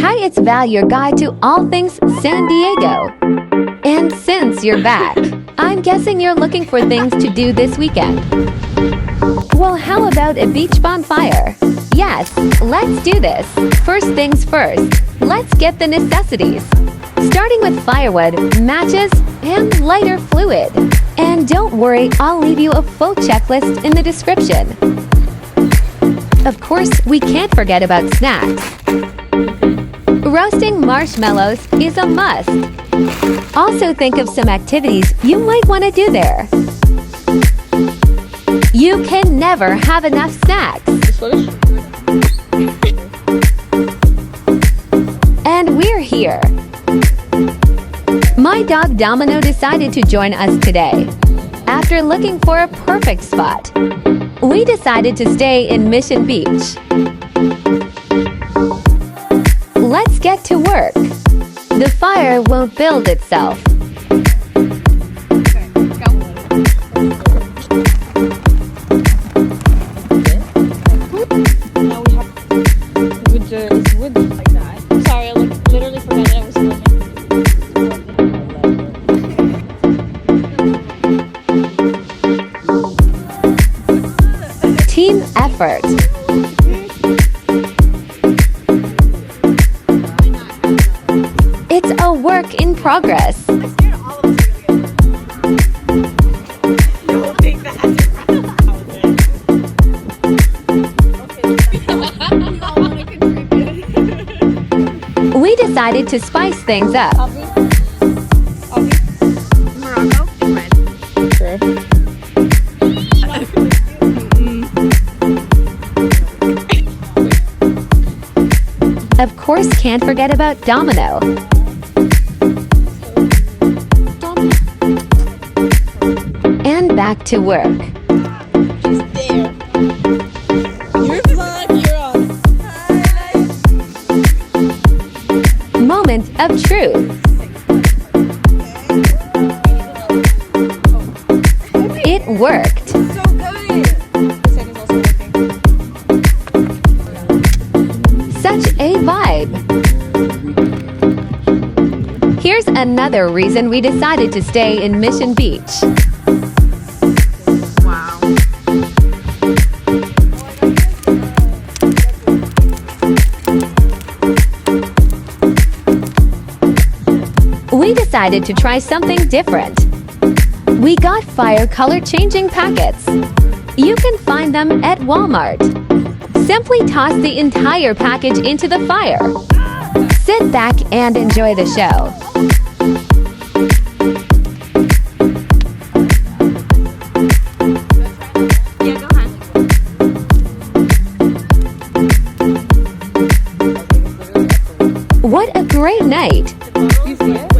Hi, it's Val, your guide to all things San Diego. And since you're back, I'm guessing you're looking for things to do this weekend. Well, how about a beach bonfire? Yes, let's do this. First things first, let's get the necessities. Starting with firewood, matches, and lighter fluid. And don't worry, I'll leave you a full checklist in the description. Of course, we can't forget about snacks. Roasting marshmallows is a must. Also think of some activities you might want to do there. You can never have enough snacks. And we're here. My dog Domino decided to join us today. After looking for a perfect spot, we decided to stay in Mission Beach. Let's get to work. The fire won't build itself. Now we have wood like that. Sorry, I literally forgot that I was filming. Team effort. It's a work in progress. We decided to spice things up. Morocco and red. Sure. Of course, can't forget about Domino. And back to work. She's there. You're fine, you're on. Moment of truth. It worked. So good. The second's also working. Such a vibe. Here's another reason we decided to stay in Mission Beach. Wow. We decided to try something different. We got fire color changing packets. You can find them at Walmart. Simply toss the entire package into the fire. Sit back and enjoy the show. Yeah, go ahead. What a great night! You see it?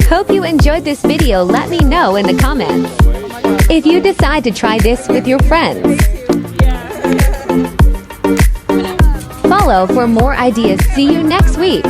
Hope you enjoyed this video. Let me know in the comments. If you decide to try this with your friends. Follow for more ideas. See you next week.